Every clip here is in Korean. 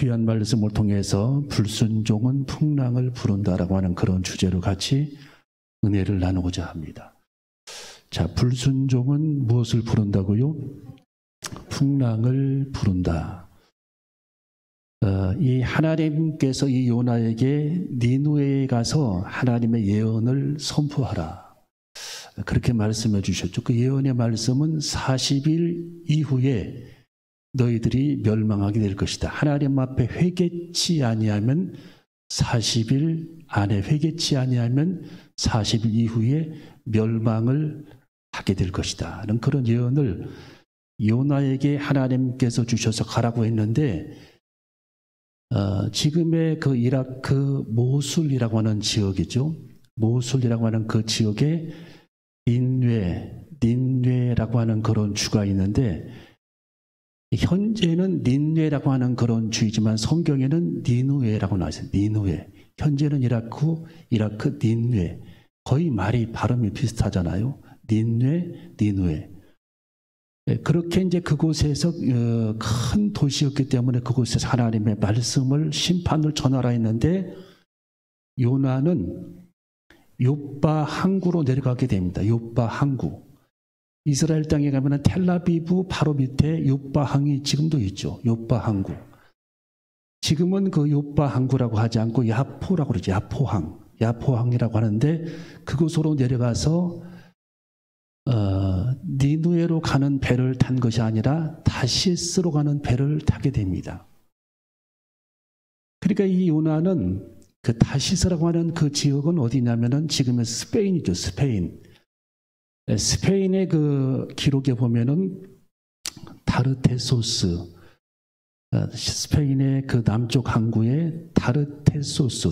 귀한 말씀을 통해서 불순종은 풍랑을 부른다라고 하는 그런 주제로 같이 은혜를 나누고자 합니다. 자, 불순종은 무엇을 부른다고요? 풍랑을 부른다. 이 하나님께서 이 요나에게 니누에에 가서 하나님의 예언을 선포하라, 그렇게 말씀해 주셨죠. 그 예언의 말씀은 40일 이후에 너희들이 멸망하게 될 것이다. 하나님 앞에 회개치 아니하면 40일 안에 회개치 아니하면 40일 이후에 멸망을 하게 될 것이다 라는 그런 예언을 요나에게 하나님께서 주셔서 가라고 했는데, 지금의 그 이라크 모술이라고 하는 지역이죠. 모술이라고 하는 그 지역에 닌웨라고 하는 그런 주가 있는데, 현재는 닌웨라고 하는 그런 주이지만 성경에는 니누에라고 나와 있어요. 니누에. 현재는 이라크 닌웨. 거의 말이 발음이 비슷하잖아요. 니누에. 그렇게 이제 그곳에서 큰 도시였기 때문에 그곳에서 하나님의 말씀을 심판을 전하라 했는데, 요나는 요빠 항구로 내려가게 됩니다. 요빠 항구. 이스라엘 땅에 가면 텔라비브 바로 밑에 요빠 항이 지금도 있죠. 요빠 항구. 지금은 그 요빠 항구라고 하지 않고 야포라고 그러죠. 야포항이라고 하는데, 그곳으로 내려가서 니누에로 가는 배를 탄 것이 아니라 다시스로 가는 배를 타게 됩니다. 그러니까 이 요나는 그 다시스라고 하는 그 지역은 어디냐면은 지금의 스페인이죠. 스페인의 그 기록에 보면은 타르테소스, 스페인의 그 남쪽 항구의 타르테소스,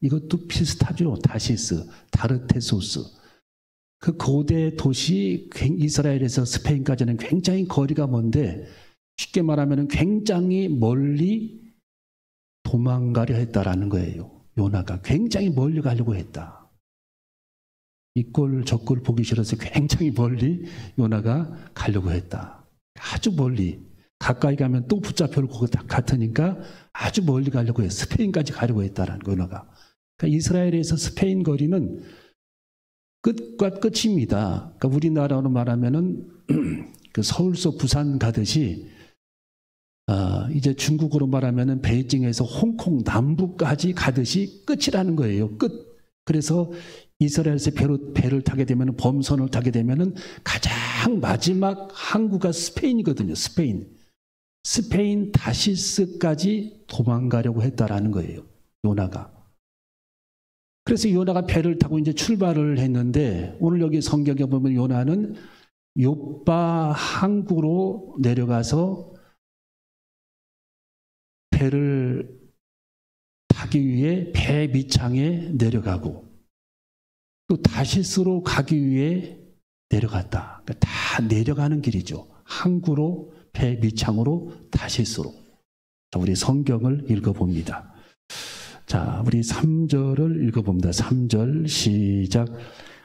이것도 비슷하죠. 다시스, 타르테소스. 그 고대 도시, 이스라엘에서 스페인까지는 굉장히 거리가 먼데, 쉽게 말하면 굉장히 멀리 도망가려 했다라는 거예요. 요나가 굉장히 멀리 가려고 했다. 이 꼴 저 꼴 보기 싫어서 굉장히 멀리 요나가 가려고 했다. 아주 멀리. 가까이 가면 또 붙잡혀올 것 같으니까 아주 멀리 가려고 했어요. 스페인까지 가려고 했다라는 거예요, 요나가. 그러니까 이스라엘에서 스페인 거리는 끝과 끝입니다. 그러니까 우리나라로 말하면은 그 서울서 부산 가듯이, 이제 중국으로 말하면은 베이징에서 홍콩 남부까지 가듯이 끝이라는 거예요. 끝. 그래서 이스라엘에서 배를 타게 되면은, 범선을 타게 되면은 가장 마지막 항구가 스페인이거든요. 스페인 다시스까지 도망가려고 했다라는 거예요, 요나가. 그래서 요나가 배를 타고 이제 출발을 했는데, 오늘 여기 성경에 보면 요나는 요빠 항구로 내려가서 배를 타기 위해 배 밑창에 내려가고, 또 다시스로 가기 위해 내려갔다. 그러니까 다 내려가는 길이죠. 항구로, 배 밑창으로, 다시스로. 자, 우리 성경을 읽어봅니다. 자, 우리 3절을 읽어봅니다. 3절 시작.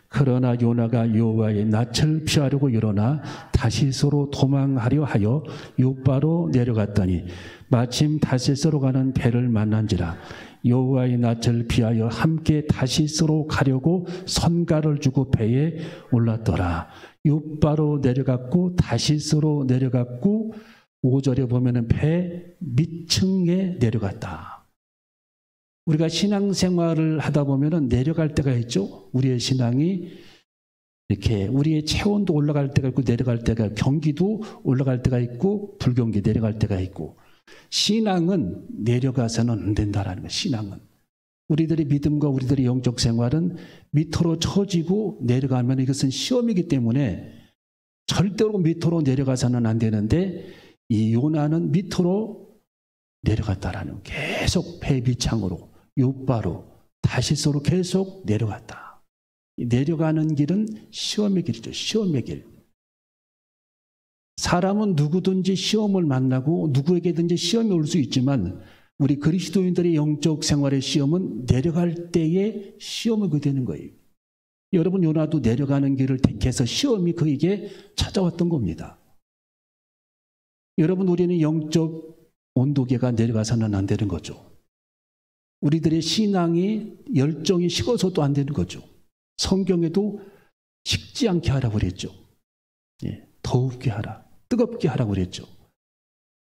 그러나 요나가 여호와의 낯을 피하려고 일어나 다시스로 도망하려 하여 요빠로 내려갔더니 마침 다시스로 가는 배를 만난지라. 여호와의 낯을 피하여 함께 다시스로 가려고 선가를 주고 배에 올랐더라. 요빠로 내려갔고 다시스로 내려갔고, 5절에 보면은 배 밑층에 내려갔다. 우리가 신앙생활을 하다 보면은 내려갈 때가 있죠. 우리의 신앙이 이렇게, 우리의 체온도 올라갈 때가 있고 내려갈 때가 있고, 경기도 올라갈 때가 있고 불경기 내려갈 때가 있고, 신앙은 내려가서는 안 된다라는 거예요. 신앙은. 우리들의 믿음과 우리들의 영적 생활은 밑으로 처지고 내려가면 이것은 시험이기 때문에 절대로 밑으로 내려가서는 안 되는데, 이 요나는 밑으로 내려갔다라는 거예요. 계속 배 밑창으로, 요빠로, 다시스로 계속 내려갔다. 내려가는 길은 시험의 길이죠. 시험의 길. 사람은 누구든지 시험을 만나고 누구에게든지 시험이 올 수 있지만, 우리 그리스도인들의 영적 생활의 시험은 내려갈 때에 시험이 오게 되는 거예요. 여러분, 요나도 내려가는 길을 택해서 시험이 그에게 찾아왔던 겁니다. 여러분, 우리는 영적 온도계가 내려가서는 안 되는 거죠. 우리들의 신앙이 열정이 식어서도 안 되는 거죠. 성경에도 식지 않게 하라고 그랬죠. 예, 더웁게 하라, 뜨겁게 하라고 그랬죠.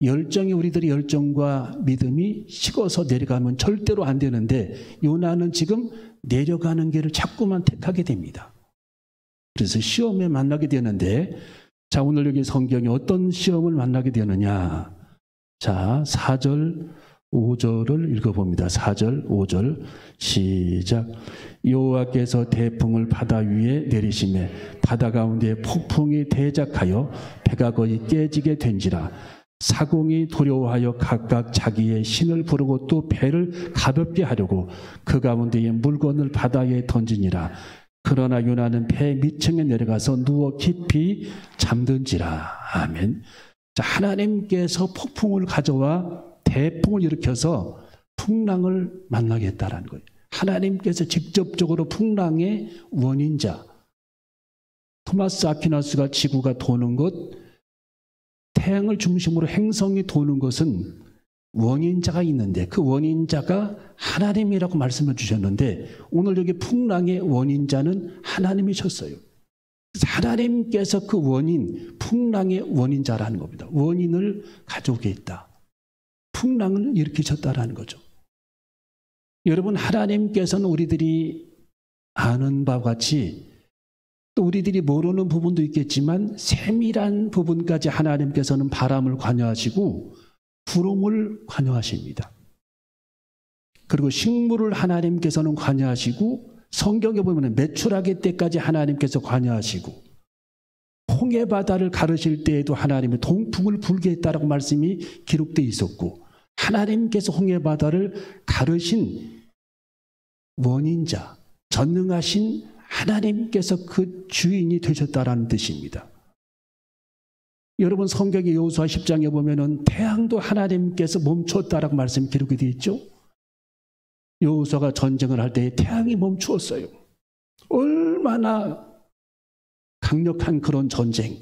열정이 우리들의 열정과 믿음이 식어서 내려가면 절대로 안 되는데 요나는 지금 내려가는 길을 자꾸만 택하게 됩니다. 그래서 시험에 만나게 되는데 자, 오늘 여기 성경이 어떤 시험을 만나게 되느냐. 자, 4절 5절을 읽어봅니다. 4절 5절 시작. 여호와께서 태풍을 바다 위에 내리시매 바다 가운데 폭풍이 대작하여 배가 거의 깨지게 된지라. 사공이 두려워하여 각각 자기의 신을 부르고 또 배를 가볍게 하려고 그 가운데에 물건을 바다에 던지니라. 그러나 요나는 배 밑층에 내려가서 누워 깊이 잠든지라. 아멘. 자, 하나님께서 폭풍을 가져와 대풍을 일으켜서 풍랑을 만나겠다라는 거예요. 하나님께서 직접적으로 풍랑의 원인자. 토마스 아퀴나스가 지구가 도는 것, 태양을 중심으로 행성이 도는 것은 원인자가 있는데 그 원인자가 하나님이라고 말씀해 주셨는데 오늘 여기 풍랑의 원인자는 하나님이셨어요. 그래서 하나님께서 그 원인, 풍랑의 원인자라는 겁니다. 원인을 가져오게 있다. 풍랑을 일으키셨다라는 거죠. 여러분, 하나님께서는 우리들이 아는 바와 같이 또 우리들이 모르는 부분도 있겠지만 세밀한 부분까지 하나님께서는 바람을 관여하시고 구름을 관여하십니다. 그리고 식물을 하나님께서는 관여하시고 성경에 보면 매출하기 때까지 하나님께서 관여하시고 홍해바다를 가르실 때에도 하나님이 동풍을 불게 했다라고 말씀이 기록되어 있었고 하나님께서 홍해바다를 가르신 원인자, 전능하신 하나님께서 그 주인이 되셨다라는 뜻입니다. 여러분, 성경의 여호수아 10장에 보면은 태양도 하나님께서 멈췄다라고 말씀이 기록이 되어 있죠. 여호수아가 전쟁을 할 때 태양이 멈추었어요. 얼마나 강력한 그런 전쟁.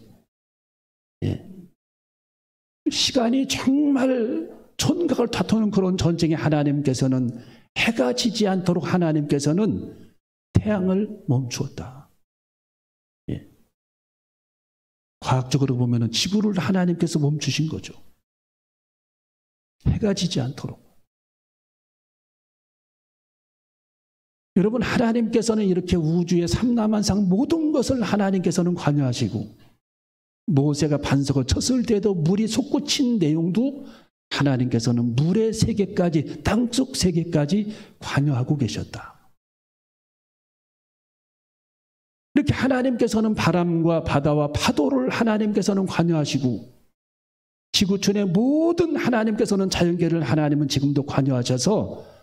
예. 시간이 정말 촌각을 다투는 그런 전쟁에 하나님께서는 해가 지지 않도록 하나님께서는 태양을 멈추었다. 예. 과학적으로 보면 지구를 하나님께서 멈추신 거죠. 해가 지지 않도록. 여러분, 하나님께서는 이렇게 우주의 삼라만상 모든 것을 하나님께서는 관여하시고 모세가 반석을 쳤을 때도 물이 솟구친 내용도 하나님께서는 물의 세계까지, 땅속 세계까지 관여하고 계셨다. 이렇게 하나님께서는 바람과 바다와 파도를 하나님께서는 관여하시고 지구촌의 모든 하나님께서는 자연계를 하나님은 지금도 관여하셔서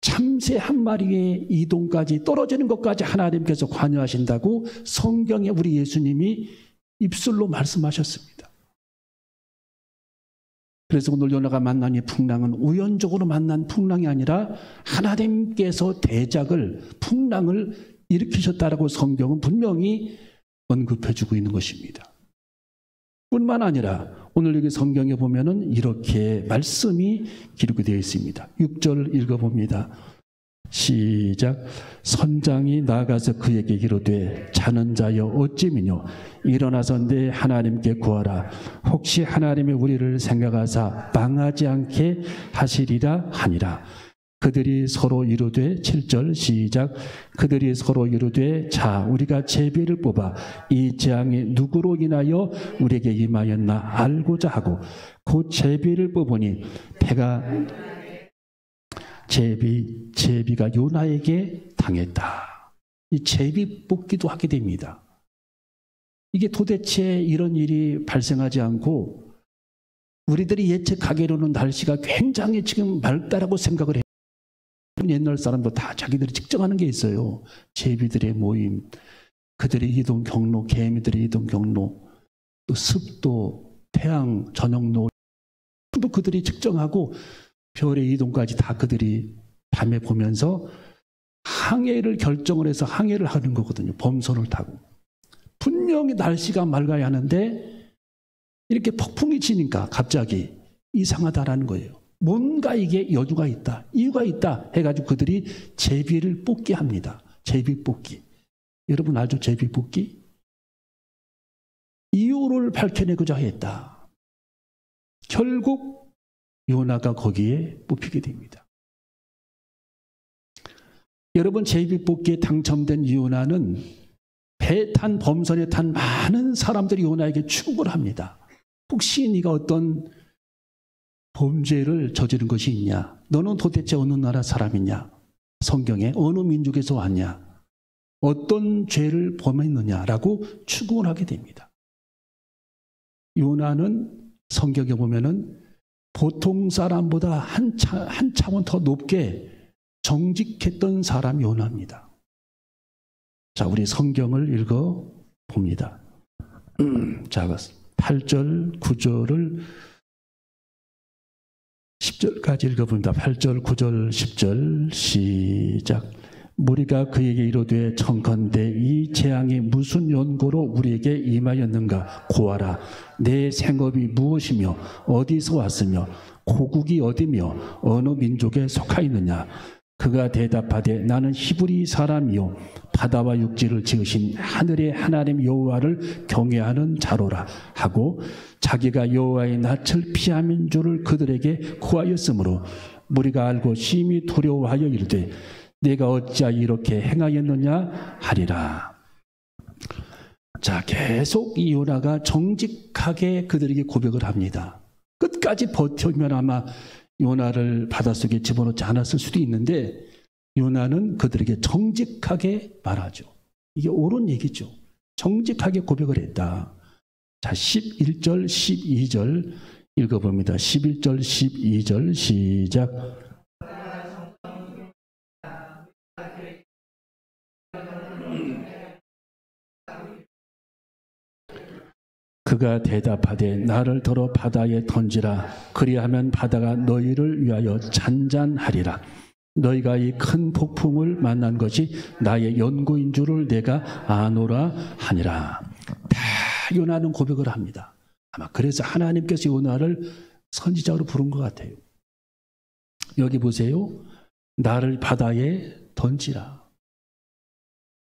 참새 한 마리의 이동까지 떨어지는 것까지 하나님께서 관여하신다고 성경에 우리 예수님이 입술로 말씀하셨습니다. 그래서 오늘 요나가 만난 이 풍랑은 우연적으로 만난 풍랑이 아니라 하나님께서 대작을, 풍랑을 일으키셨다라고 성경은 분명히 언급해주고 있는 것입니다. 뿐만 아니라 오늘 여기 성경에 보면은 이렇게 말씀이 기록이 되어 있습니다. 6절 읽어봅니다. 시작. 선장이 나아가서 그에게 이르되 자는 자여 어찌미뇨 일어나서 내 하나님께 구하라. 혹시 하나님이 우리를 생각하사 망하지 않게 하시리라 하니라. 그들이 서로 이르되 7절 시작. 그들이 서로 이르되 자 우리가 제비를 뽑아 이 재앙이 누구로 인하여 우리에게 임하였나 알고자 하고 그 제비를 뽑으니 배가 제비가 요나에게 당했다. 이 제비 뽑기도 하게 됩니다. 이게 도대체 이런 일이 발생하지 않고 우리들이 예측하기로는 날씨가 굉장히 지금 맑다라고 생각을 해요. 옛날 사람도 다 자기들이 측정하는 게 있어요. 제비들의 모임, 그들의 이동 경로, 개미들의 이동 경로, 또 습도, 태양 전역로, 또 그들이 측정하고 별의 이동까지 다 그들이 밤에 보면서 항해를 결정을 해서 항해를 하는 거거든요. 범선을 타고. 분명히 날씨가 맑아야 하는데 이렇게 폭풍이 치니까 갑자기 이상하다라는 거예요. 뭔가 이게 여주가 있다, 이유가 있다 해가지고 그들이 제비를 뽑게 합니다. 제비 뽑기. 여러분 알죠? 제비 뽑기? 이유를 밝혀내고자 했다. 결국 요나가 거기에 뽑히게 됩니다. 여러분, 제비 뽑기에 당첨된 요나는 배 탄 범선에 탄 많은 사람들이 요나에게 추궁을 합니다. 혹시 네가 어떤 범죄를 저지른 것이 있냐? 너는 도대체 어느 나라 사람이냐? 성경에 어느 민족에서 왔냐? 어떤 죄를 범했느냐라고 추궁을 하게 됩니다. 요나는 성경에 보면은 보통 사람보다 한 차원 더 높게 정직했던 사람 요나입니다. 자, 우리 성경을 읽어 봅니다. 자, 8절, 9절을 10절까지 읽어봅니다. 8절, 9절, 10절 시작. 무리가 그에게 이르되 청컨대 이 재앙이 무슨 연고로 우리에게 임하였는가 고하라. 내 생업이 무엇이며 어디서 왔으며 고국이 어디며 어느 민족에 속하였느냐. 그가 대답하되 나는 히브리 사람이요 바다와 육지를 지으신 하늘의 하나님 여호와를 경외하는 자로라 하고 자기가 여호와의 낯을 피함인 줄을 그들에게 구하였으므로 무리가 알고 심히 두려워하여 이르되 내가 어찌하여 이렇게 행하였느냐 하리라. 자, 계속 이 요나가 정직하게 그들에게 고백을 합니다. 끝까지 버티면 아마 요나를 바닷속에 집어넣지 않았을 수도 있는데 요나는 그들에게 정직하게 말하죠. 이게 옳은 얘기죠. 정직하게 고백을 했다. 자, 11절, 12절 읽어봅니다. 11절, 12절 시작. 그가 대답하되 나를 들어 바다에 던지라. 그리하면 바다가 너희를 위하여 잔잔하리라. 너희가 이 큰 폭풍을 만난 것이 나의 연고인 줄을 내가 아노라 하니라. 다 요나는 고백을 합니다. 아마 그래서 하나님께서 요나를 선지자로 부른 것 같아요. 여기 보세요. 나를 바다에 던지라.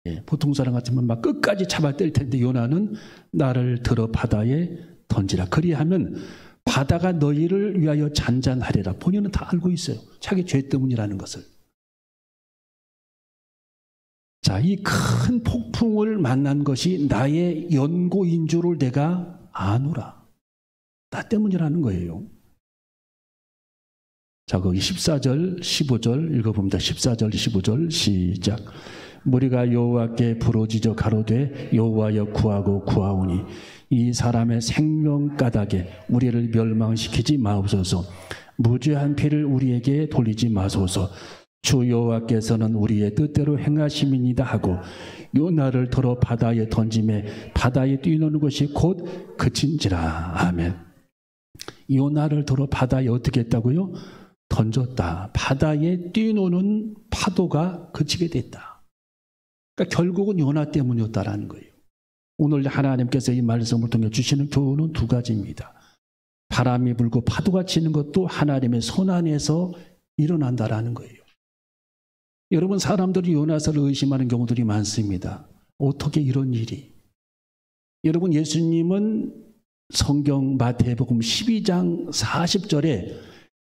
예, 보통 사람 같으면 막 끝까지 잡아뗄 텐데 요나는 나를 들어 바다에 던지라. 그리하면 바다가 너희를 위하여 잔잔하리라. 본인은 다 알고 있어요. 자기 죄 때문이라는 것을. 자, 이 큰 폭풍을 만난 것이 나의 연고인 줄을 내가 아노라. 나 때문이라는 거예요. 자, 거기 14절, 15절 읽어봅니다. 14절, 15절 시작. 무리가 여호와께 부르짖어 가로되 여호와여 구하고 구하오니 이 사람의 생명가닥에 우리를 멸망시키지 마옵소서. 무죄한 피를 우리에게 돌리지 마소서. 주 여호와께서는 우리의 뜻대로 행하심이니이다 하고 요나를 들어 바다에 던짐에 바다에 뛰노는 것이 곧 그친지라. 아멘. 요나를 들어 바다에 어떻게 했다고요? 던졌다. 바다에 뛰노는 파도가 그치게 됐다. 그러니까 결국은 요나 때문이었다라는 거예요. 오늘 하나님께서 이 말씀을 통해 주시는 교훈은 두 가지입니다. 바람이 불고 파도가 치는 것도 하나님의 손 안에서 일어난다라는 거예요. 여러분, 사람들이 요나서를 의심하는 경우들이 많습니다. 어떻게 이런 일이? 여러분, 예수님은 성경 마태복음 12장 40절에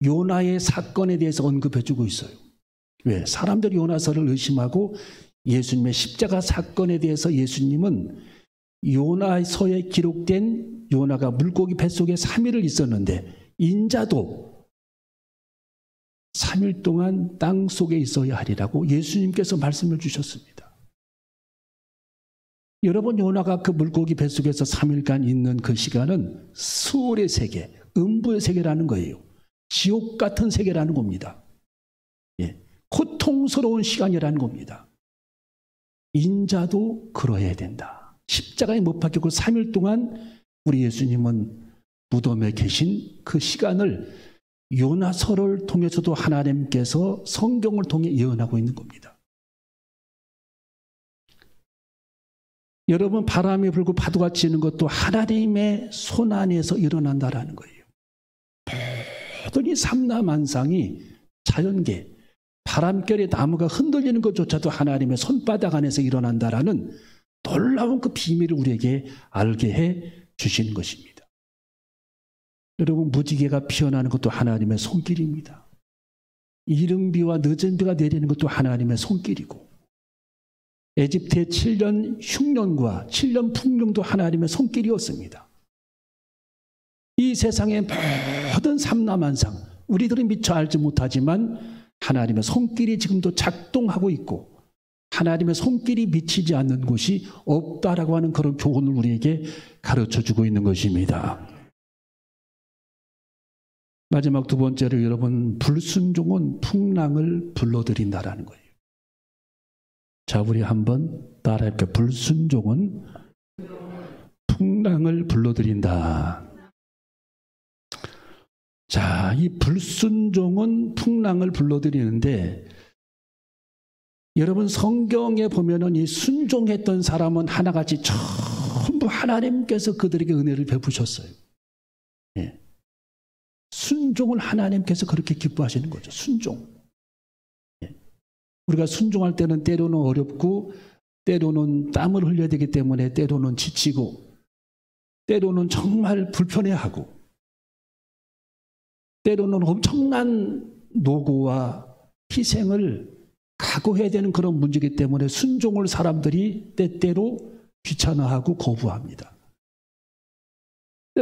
요나의 사건에 대해서 언급해주고 있어요. 왜? 사람들이 요나서를 의심하고 예수님의 십자가 사건에 대해서 예수님은 요나서에 기록된 요나가 물고기 뱃속에 3일을 있었는데 인자도 3일 동안 땅 속에 있어야 하리라고 예수님께서 말씀을 주셨습니다. 여러분, 요나가 그 물고기 뱃속에서 3일간 있는 그 시간은 수월의 세계, 음부의 세계라는 거예요. 지옥 같은 세계라는 겁니다. 예, 고통스러운 시간이라는 겁니다. 인자도 그러해야 된다. 십자가에 못 박히고 3일 동안 우리 예수님은 무덤에 계신 그 시간을 요나서를 통해서도 하나님께서 성경을 통해 예언하고 있는 겁니다. 여러분, 바람이 불고 파도가 치는 것도 하나님의 손 안에서 일어난다라는 거예요. 모든 이 삼라만상이 자연계, 바람결에 나무가 흔들리는 것조차도 하나님의 손바닥 안에서 일어난다라는 놀라운 그 비밀을 우리에게 알게 해 주시는 것입니다. 여러분, 무지개가 피어나는 것도 하나님의 손길입니다. 이른 비와 늦은 비가 내리는 것도 하나님의 손길이고, 에집트의 7년 흉년과 7년 풍년도 하나님의 손길이었습니다. 이 세상의 모든 삼라만상, 우리들은 미처 알지 못하지만 하나님의 손길이 지금도 작동하고 있고, 하나님의 손길이 미치지 않는 곳이 없다라고 하는 그런 교훈을 우리에게 가르쳐주고 있는 것입니다. 마지막 두 번째로 여러분, 불순종은 풍랑을 불러들인다라는 거예요. 자, 우리 한번 따라할게요. 불순종은 풍랑을 불러들인다. 자, 이 불순종은 풍랑을 불러들이는데, 여러분 성경에 보면은 이 순종했던 사람은 하나같이 전부 하나님께서 그들에게 은혜를 베푸셨어요. 예. 순종을 하나님께서 그렇게 기뻐하시는 거죠. 순종. 예. 우리가 순종할 때는 때로는 어렵고, 때로는 땀을 흘려야 되기 때문에 때로는 지치고, 때로는 정말 불편해하고, 때로는 엄청난 노고와 희생을 각오해야 되는 그런 문제이기 때문에 순종을 사람들이 때때로 귀찮아하고 거부합니다.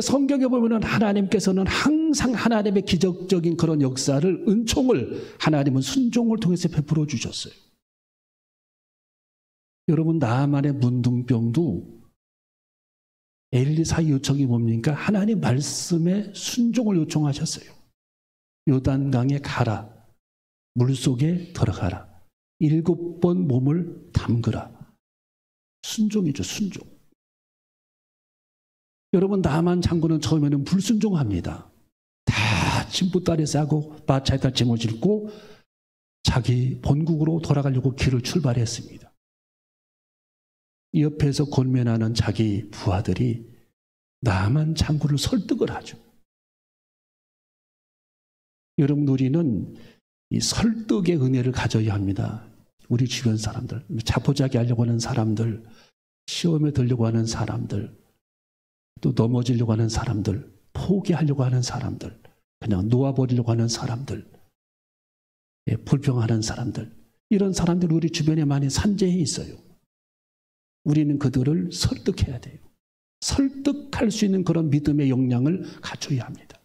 성경에 보면 하나님께서는 항상 하나님의 기적적인 그런 역사를, 은총을 하나님은 순종을 통해서 베풀어 주셨어요. 여러분, 나만의 문둥병도 엘리사의 요청이 뭡니까? 하나님 말씀에 순종을 요청하셨어요. 요단강에 가라, 물속에 들어가라, 7번 몸을 담그라. 순종이죠, 순종. 여러분, 나만 장군은 처음에는 불순종합니다. 다 짐부따리 싸고 마차에다 짐을 싣고 자기 본국으로 돌아가려고 길을 출발했습니다. 옆에서 권면하는 자기 부하들이 나만 장군을 설득을 하죠. 여러분, 우리는 이 설득의 은혜를 가져야 합니다. 우리 주변 사람들, 자포자기 하려고 하는 사람들, 시험에 들려고 하는 사람들, 또 넘어지려고 하는 사람들, 포기하려고 하는 사람들, 그냥 놓아버리려고 하는 사람들, 불평하는 사람들, 이런 사람들 우리 주변에 많이 산재해 있어요. 우리는 그들을 설득해야 돼요. 설득할 수 있는 그런 믿음의 역량을 갖춰야 합니다.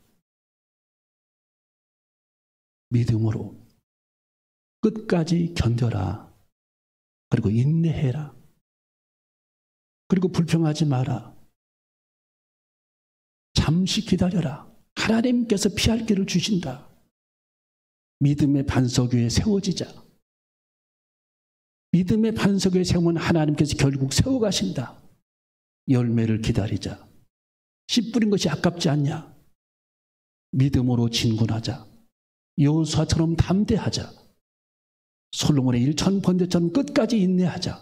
믿음으로 끝까지 견뎌라. 그리고 인내해라. 그리고 불평하지 마라. 잠시 기다려라. 하나님께서 피할 길을 주신다. 믿음의 반석 위에 세워지자. 믿음의 반석 위에 세우면 하나님께서 결국 세워가신다. 열매를 기다리자. 씨 뿌린 것이 아깝지 않냐. 믿음으로 진군하자. 여호수아처럼 담대하자. 솔로몬의 일천번대처럼 끝까지 인내하자.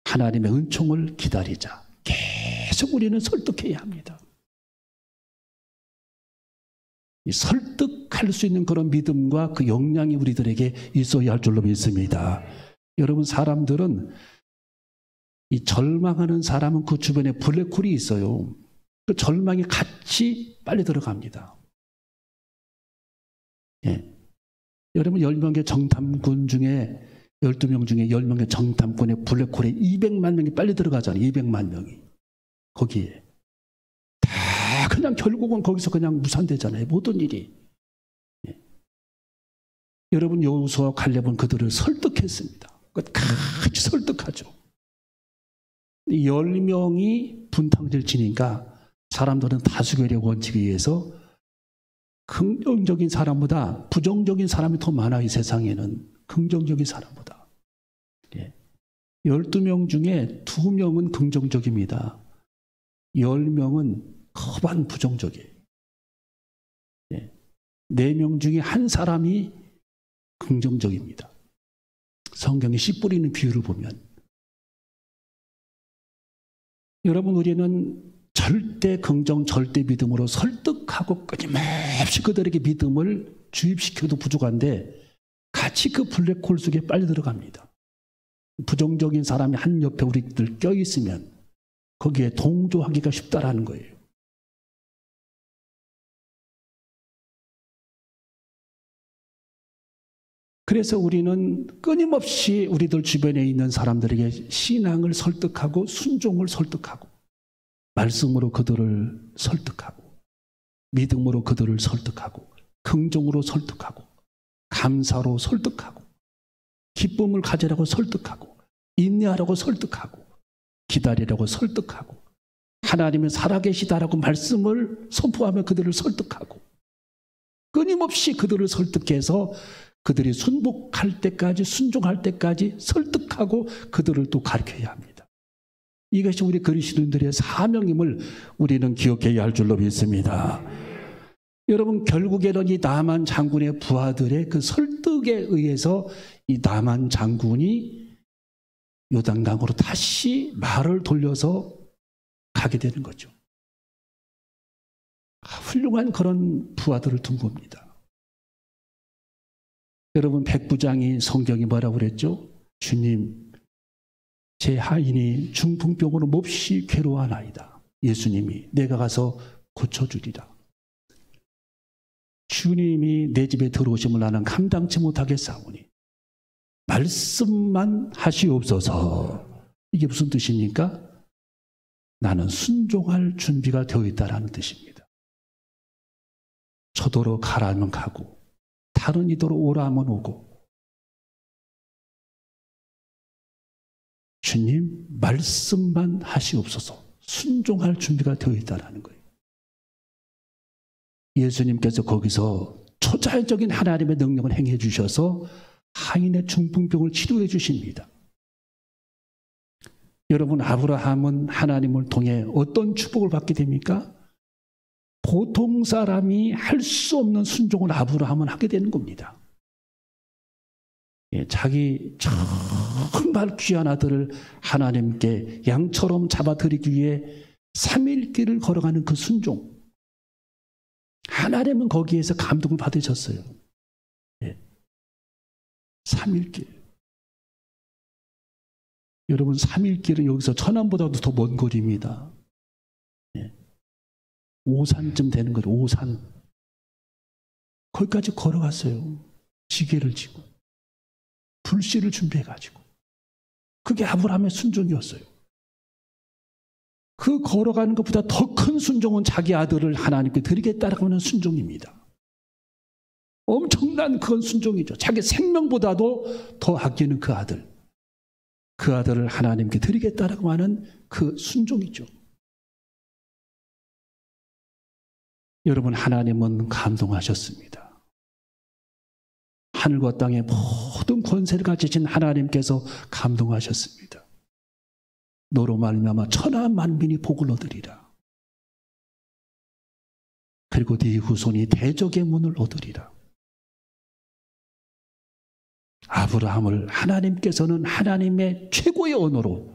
하나님의 은총을 기다리자. 계속 우리는 설득해야 합니다. 이 설득할 수 있는 그런 믿음과 그 역량이 우리들에게 있어야 할 줄로 믿습니다. 여러분, 사람들은 이 절망하는 사람은 그 주변에 블랙홀이 있어요. 그 절망이 같이 빨리 들어갑니다. 예. 여러분, 10명의 정탐꾼 중에 12명 중에 10명의 정탐꾼의 블랙홀에 200만 명이 빨리 들어가잖아요. 200만 명이. 거기에. 다 그냥 결국은 거기서 그냥 무산되잖아요. 모든 일이. 예. 여러분, 여호수아와 갈렙은 그들을 설득했습니다. 같이 설득하죠. 10명이 분탕질 치니까 사람들은 다수결의 원칙에 의해서 긍정적인 사람보다 부정적인 사람이 더 많아. 이 세상에는 긍정적인 사람보다. 예. 12명 중에 2명은 긍정적입니다. 10명은 거반 부정적이에요. 예. 4명 중에 한 사람이 긍정적입니다. 성경이 씨 뿌리는 비유를 보면. 여러분, 우리는 절대 긍정, 절대 믿음으로 설득하고 끊임없이 그들에게 믿음을 주입시켜도 부족한데 같이 그 블랙홀 속에 빨리 들어갑니다. 부정적인 사람이 한 옆에 우리들 껴있으면 거기에 동조하기가 쉽다라는 거예요. 그래서 우리는 끊임없이 우리들 주변에 있는 사람들에게 신앙을 설득하고 순종을 설득하고 말씀으로 그들을 설득하고 믿음으로 그들을 설득하고 긍정으로 설득하고 감사로 설득하고 기쁨을 가지라고 설득하고 인내하라고 설득하고 기다리라고 설득하고 하나님은 살아계시다라고 말씀을 선포하며 그들을 설득하고 끊임없이 그들을 설득해서 그들이 순복할 때까지 순종할 때까지 설득하고 그들을 또 가르쳐야 합니다. 이것이 우리 그리스도인들의 사명임을 우리는 기억해야 할 줄로 믿습니다. 여러분 결국에는 이 나만 장군의 부하들의 그 설득에 의해서 이 나만 장군이 요단강으로 다시 말을 돌려서 가게 되는 거죠. 훌륭한 그런 부하들을 둔 겁니다. 여러분 백부장이 성경이 뭐라고 그랬죠? 주님 제 하인이 중풍병으로 몹시 괴로워하나이다. 예수님이 내가 가서 고쳐주리라. 주님이 내 집에 들어오심을 나는 감당치 못하겠사오니 말씀만 하시옵소서. 이게 무슨 뜻입니까? 나는 순종할 준비가 되어 있다라는 뜻입니다. 저도로 가라 하면 가고 다른 이도로 오라 하면 오고 주님 말씀만 하시옵소서. 순종할 준비가 되어 있다라는 거예요. 예수님께서 거기서 초자연적인 하나님의 능력을 행해 주셔서 하인의 중풍병을 치료해 주십니다. 여러분 아브라함은 하나님을 통해 어떤 축복을 받게 됩니까? 보통 사람이 할 수 없는 순종을 아브라함은 하게 되는 겁니다. 자기 정말 귀한 아들을 하나님께 양처럼 잡아드리기 위해 3일 길을 걸어가는 그 순종. 하나님은 거기에서 감동을 받으셨어요. 3일 길. 여러분 3일 길은 여기서 천안보다도 더 먼 거리입니다. 오산쯤 되는 거죠. 오산. 거기까지 걸어갔어요. 지게를 지고 불씨를 준비해가지고. 그게 아브라함의 순종이었어요. 그 걸어가는 것보다 더 큰 순종은 자기 아들을 하나님께 드리겠다라고 하는 순종입니다. 엄청난 그건 순종이죠. 자기 생명보다도 더 아끼는 그 아들. 그 아들을 하나님께 드리겠다라고 하는 그 순종이죠. 여러분 하나님은 감동하셨습니다. 하늘과 땅의 모든 권세를 가지신 하나님께서 감동하셨습니다. 너로 말미암아 천하 만민이 복을 얻으리라. 그리고 네 후손이 대적의 문을 얻으리라. 아브라함을 하나님께서는 하나님의 최고의 언어로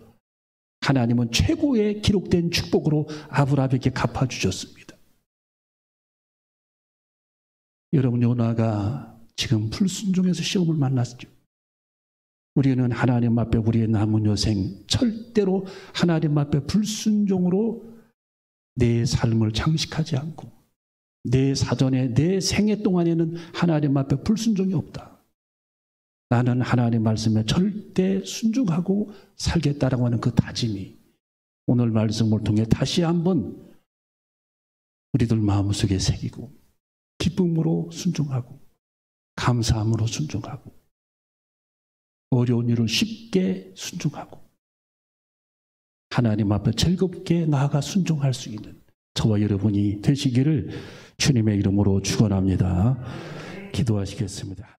하나님은 최고의 기록된 축복으로 아브라함에게 갚아주셨습니다. 여러분 요나가 지금 불순종에서 시험을 만났죠. 우리는 하나님 앞에 우리의 남은 여생 절대로 하나님 앞에 불순종으로 내 삶을 장식하지 않고 내 사전에 내 생애 동안에는 하나님 앞에 불순종이 없다. 나는 하나님 말씀에 절대 순종하고 살겠다라고 하는 그 다짐이 오늘 말씀을 통해 다시 한번 우리들 마음속에 새기고 기쁨으로 순종하고 감사함으로 순종하고 어려운 일을 쉽게 순종하고 하나님 앞에 즐겁게 나아가 순종할 수 있는 저와 여러분이 되시기를 주님의 이름으로 축원합니다. 기도하시겠습니다.